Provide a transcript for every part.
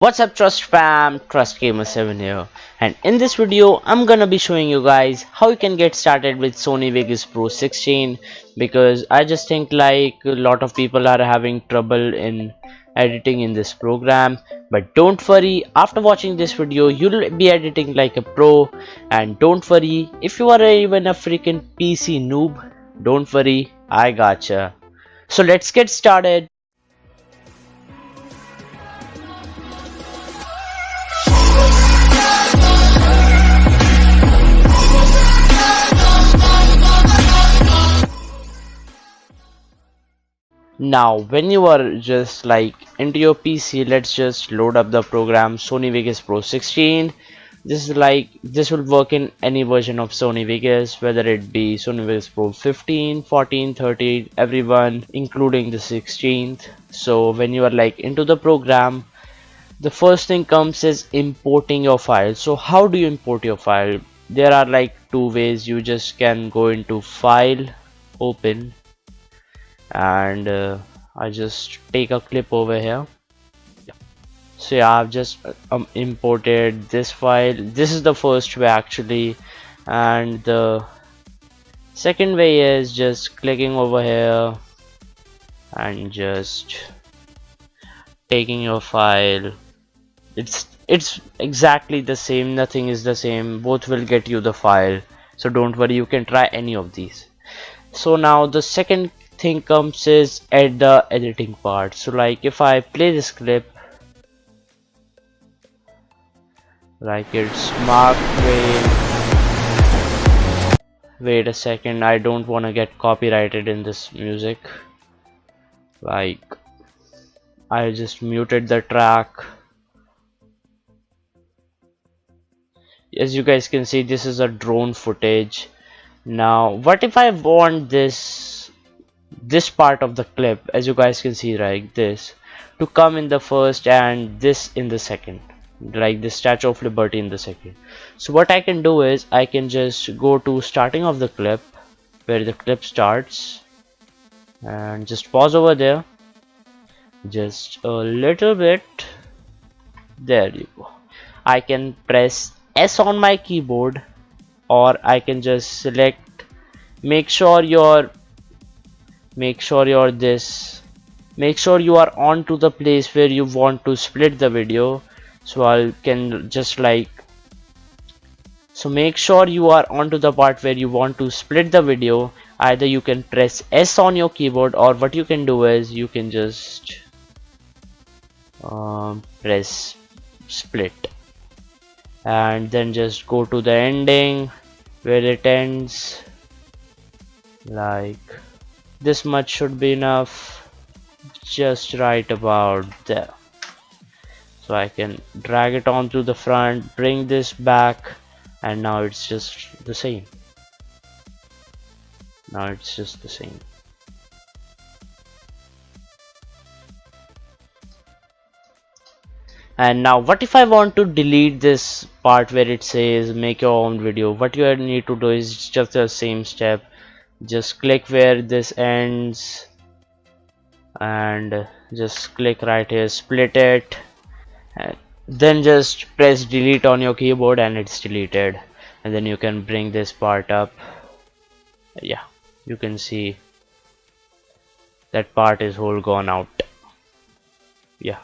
What's up, Trust fam? Trust Gamer 7 here, and in this video I'm gonna be showing you guys how you can get started with Sony Vegas Pro 16, because I just think like a lot of people are having trouble in editing in this program. But don't worry, after watching this video you'll be editing like a pro. And don't worry, if you are even a freaking PC noob, don't worry, I gotcha. So let's get started. Now when you are just like into your PC, let's just load up the program Sony Vegas Pro 16. This will work in any version of Sony Vegas, whether it be Sony Vegas Pro 15, 14, 13, everyone including the 16th. So when you are like into the program, the first thing comes is importing your file. So how do you import your file? There are like two ways. You just can go into file, open, and I just take a clip over here. So yeah, I've just imported this file. This is the first way actually, and the second way is just clicking over here and just taking your file. It's exactly the same, nothing is the same, both will get you the file, so don't worry, you can try any of these. So now the second thing comes is at the editing part. So like if I play this clip, like it's marked wait a second, I don't want to get copyrighted in this music. Like I just muted the track. As you guys can see, this is a drone footage. Now what if I want this part of the clip, as you guys can see, like this, to come in the first and this in the second, like the Statue of Liberty in the second? So what I can do is I can just go to starting of the clip, where the clip starts, and just pause over there just a little bit. There you go. I can press S on my keyboard, or I can just select, make sure you're this, make sure you are on to the place where you want to split the video. So I can just like, so make sure you are onto the part where you want to split the video. Either you can press S on your keyboard, or what you can do is you can just press split, and then just go to the ending where it ends. Like this much should be enough, just right about there. So I can drag it on to the front, bring this back, and now it's just the same. Now it's just the same. And now what if I want to delete this part where it says make your own video? What you need to do is just the same step. Just click where this ends and just click right here, split it, and then just press delete on your keyboard and it's deleted. And then you can bring this part up. Yeah, you can see that part is whole gone out. Yeah,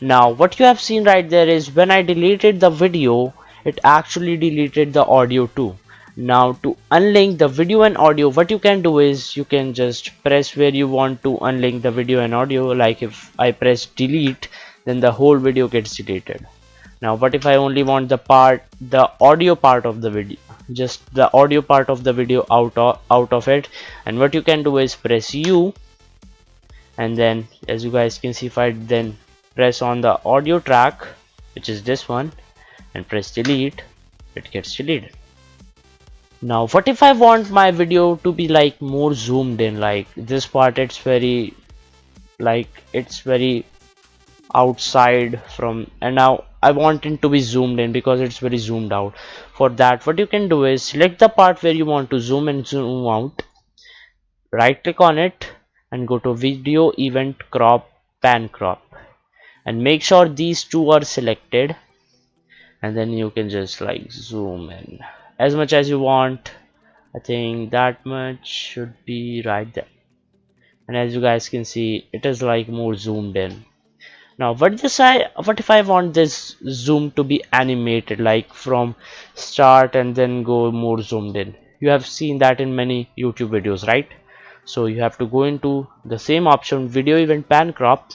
now what you have seen right there is when I deleted the video, it actually deleted the audio too. Now to unlink the video and audio, what you can do is you can just press where you want to unlink the video and audio. Like if I press delete, then the whole video gets deleted. Now what if I only want the audio part of the video, just the audio part of the video out of it? And what you can do is press U, and then as you guys can see, if I then press on the audio track, which is this one, and press delete, it gets deleted. Now what if I want my video to be like more zoomed in? Like this part, it's very outside from, and now I want it to be zoomed in because it's very zoomed out. For that, what you can do is select the part where you want to zoom and zoom out, right click on it and go to video event crop, pan crop, and make sure these two are selected, and then you can just like zoom in as much as you want. I think that much should be right there, and as you guys can see, it is like more zoomed in. Now what if I want this zoom to be animated, like from start and then go more zoomed in? You have seen that in many YouTube videos, right? So you have to go into the same option, video event pan crop,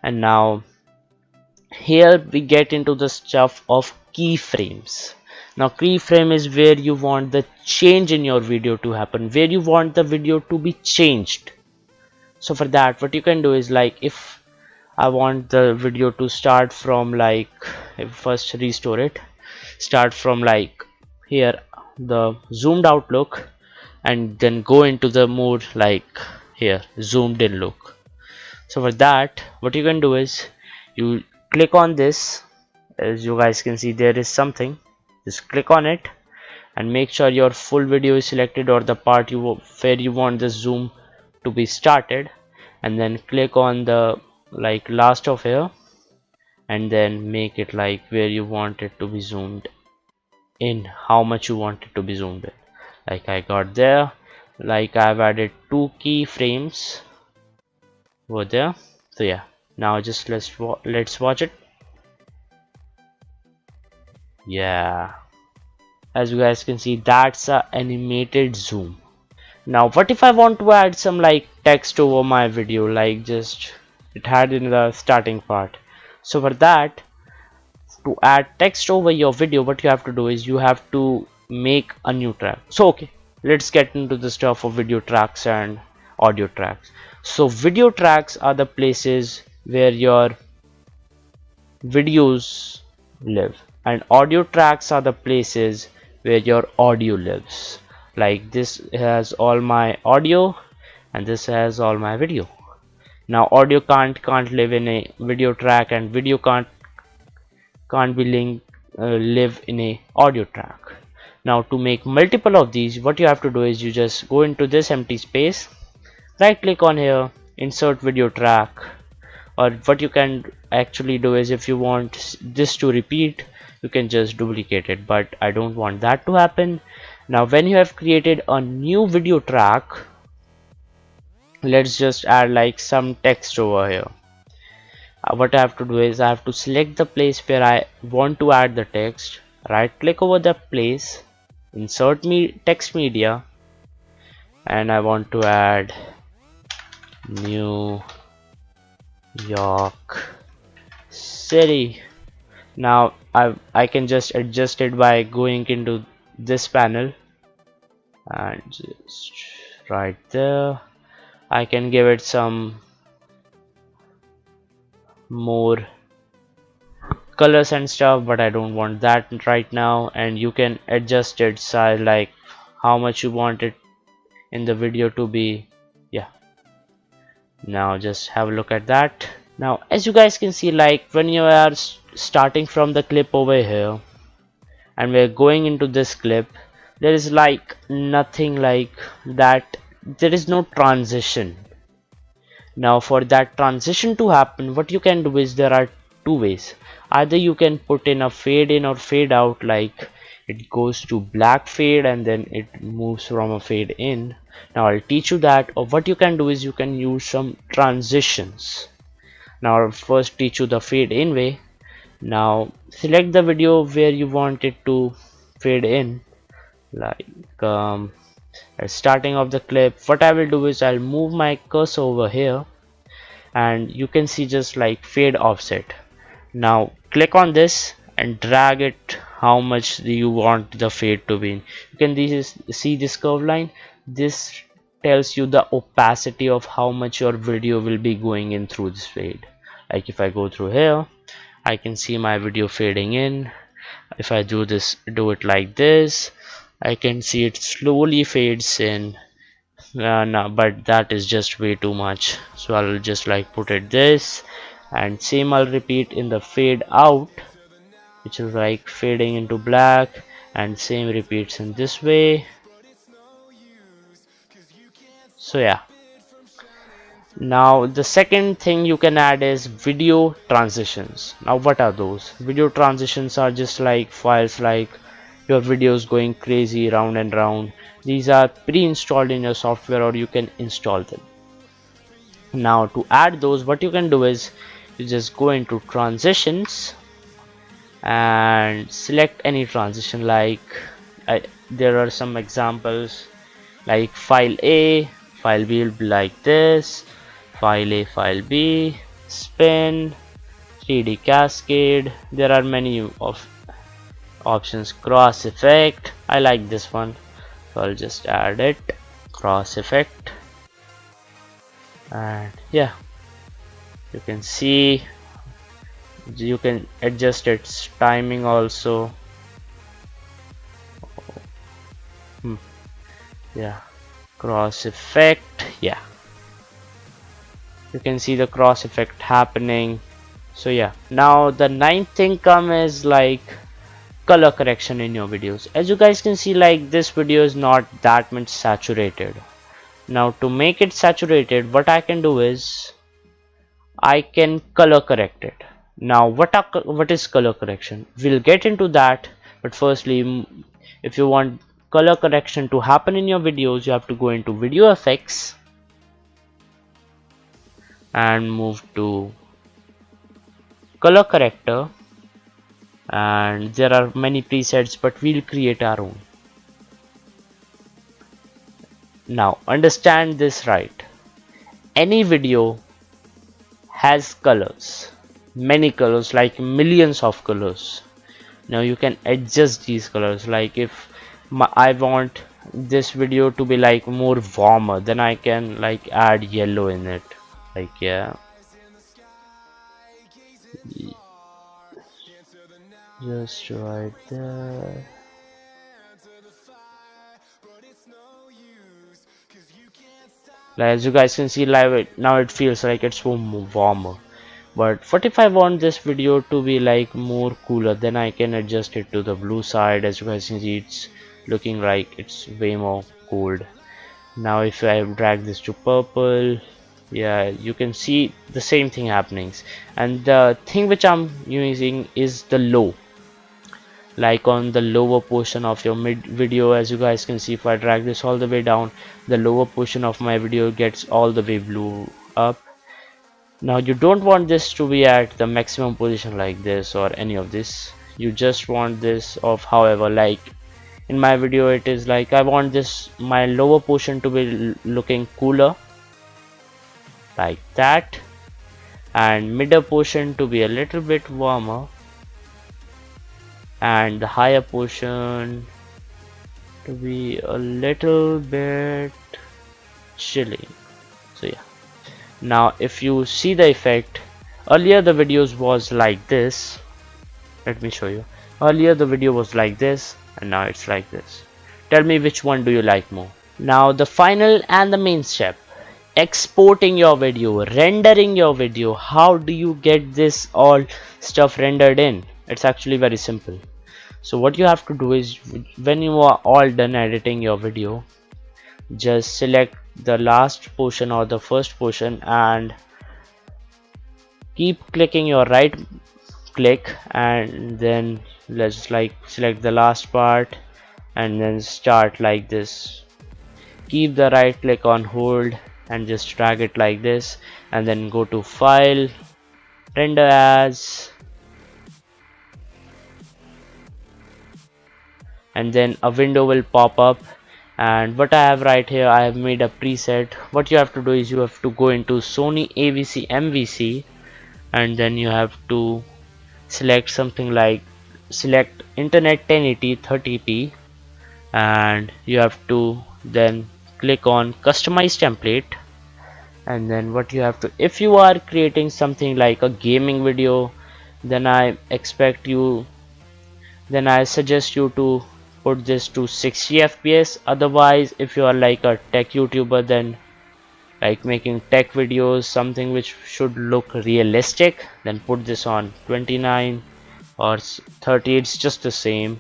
and now here we get into the stuff of keyframes. Now keyframe is where you want the change in your video to happen, where you want the video to be changed. So for that, what you can do is, like, if I want the video to start from, like, first restore it, start from like here, the zoomed out look, and then go into the more like here zoomed in look. So for that, what you can do is you click on this. As you guys can see, there is something, just click on it and make sure your full video is selected, or the part where you want the zoom to be started, and then click on the like last of here, and then make it like where you want it to be zoomed in, how much you want it to be zoomed in. Like I got there, like I've added 2 keyframes over there. So yeah, now just let's watch it. Yeah, as you guys can see, that's a animated zoom. Now what if I want to add some like text over my video, like just it had in the starting part? So for that, to add text over your video, what you have to do is you have to make a new track. So okay, let's get into the stuff of video tracks and audio tracks. So video tracks are the places where your videos live, and audio tracks are the places where your audio lives. Like this has all my audio and this has all my video. Now audio can't live in a video track, and video can't be live in a audio track. Now to make multiple of these, what you have to do is you just go into this empty space, right click on here, insert video track. Or what you can actually do is, if you want this to repeat, you can just duplicate it, but I don't want that to happen. Now when you have created a new video track, let's just add like some text over here. What I have to do is I have to select the place where I want to add the text, right click over the place, insert me text media, and I want to add New York City. Now I can just adjust it by going into this panel and just right there. I can give it some more colors and stuff, but I don't want that right now. And you can adjust its size, like how much you want it in the video to be. Yeah, now just have a look at that. Now as you guys can see, like when you are starting from the clip over here and we're going into this clip, there is like nothing like that, there is no transition. Now for that transition to happen, what you can do is, there are two ways. Either you can put in a fade in or fade out, like it goes to black fade and then it moves from a fade in. Now I'll teach you that. Or what you can do is you can use some transitions. Now I'll first teach you the fade in way. Now select the video where you want it to fade in, like at starting of the clip. What I will do is I'll move my cursor over here and you can see just like fade offset. Now click on this and drag it how much you want the fade to be in. You can see this curve line. This tells you the opacity of how much your video will be going in through this fade. Like if I go through here, I can see my video fading in. If I do it like this, I can see it slowly fades in. No, but that is just way too much, so I'll just like put it this, and same I'll repeat in the fade out, which is like fading into black, and same repeats in this way. So yeah, Now the second thing you can add is video transitions. Now what are those? Video transitions are just like files like your videos going crazy round and round. These are pre-installed in your software or you can install them. Now to add those, what you can do is you just go into transitions and select any transition. Like there are some examples like file A, file B will be like this, file A, file B, spin, 3D cascade. There are many of options. Cross effect, I like this one, so I'll just add it, cross effect. And yeah, you can see you can adjust its timing also. Yeah, cross effect, yeah, you can see the cross effect happening. So yeah, now the ninth thing come is like color correction in your videos. As you guys can see, like this video is not that much saturated. Now to make it saturated, what I can do is I can color correct it. Now what is color correction? We'll get into that, but firstly, if you want color correction to happen in your videos, you have to go into video effects and move to color corrector, and there are many presets, but we'll create our own. Now understand this right, any video has colors, many colors, like millions of colors. Now you can adjust these colors. Like if I want this video to be like more warmer, then I can like add yellow in it, like yeah, just right there. Like, as you guys can see live now, it feels like it's warmer. But what if I want this video to be like more cooler? Then I can adjust it to the blue side. As you guys can see, it's looking like it's way more cold. Now if I drag this to purple, yeah, you can see the same thing happening. And the thing which I'm using is the low, like on the lower portion of your mid video. As you guys can see, if I drag this all the way down, the lower portion of my video gets all the way blue up. Now you don't want this to be at the maximum position like this or any of this. You just want this of however, like in my video it is like I want this my lower portion to be looking cooler like that, and middle portion to be a little bit warmer, and the higher portion to be a little bit chilly. So yeah, now if you see the effect, earlier the videos was like this. Let me show you. Earlier the video was like this and now it's like this. Tell me which one do you like more. Now the final and the main step, exporting your video, rendering your video. How do you get this all stuff rendered in? It's actually very simple. So what you have to do is, when you are all done editing your video, just select the last portion or the first portion and keep clicking your right click, and then let's like select the last part and then start like this. Keep the right click on hold and just drag it like this, and then go to file, render as, and then a window will pop up. And what I have right here, I have made a preset. What you have to do is you have to go into Sony AVC MVC, and then you have to select something like select internet 1080 30p, and you have to then click on customize template. And then what you have to, if you are creating something like a gaming video, then I suggest you to put this to 60 fps. Otherwise, if you are like a tech YouTuber, then like making tech videos, something which should look realistic, then put this on 29 or 30, it's just the same.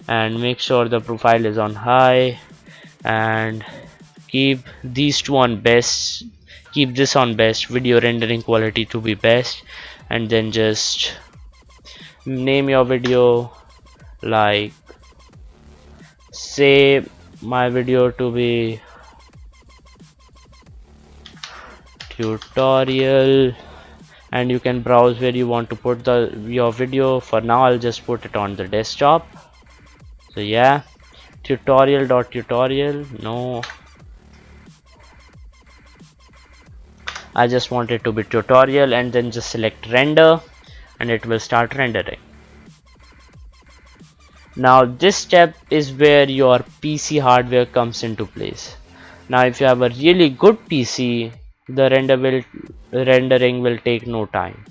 And make sure the profile is on high and keep these two on best. keep this on best, video rendering quality to be best, and then just name your video like, say my video to be tutorial, and you can browse where you want to put your video. For now I'll just put it on the desktop. So yeah, tutorial. No, I just want it to be tutorial, and then just select render and it will start rendering. Now this step is where your PC hardware comes into place. Now if you have a really good PC, the rendering will take no time.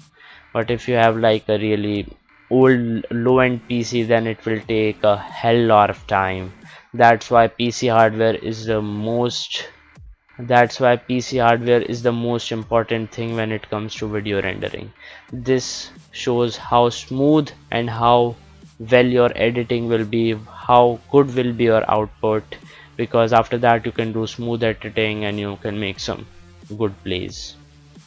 But if you have like a really old low-end PC, then it will take a hell lot of time. That's why PC hardware is the most important thing when it comes to video rendering. This shows how smooth and how well your editing will be, how good will be your output, because after that you can do smooth editing and you can make some good plays.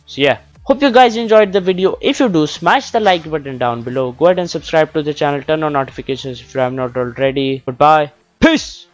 So yeah, hope you guys enjoyed the video. If you do, smash the like button down below. Go ahead and subscribe to the channel, turn on notifications if you have not already. Goodbye, peace.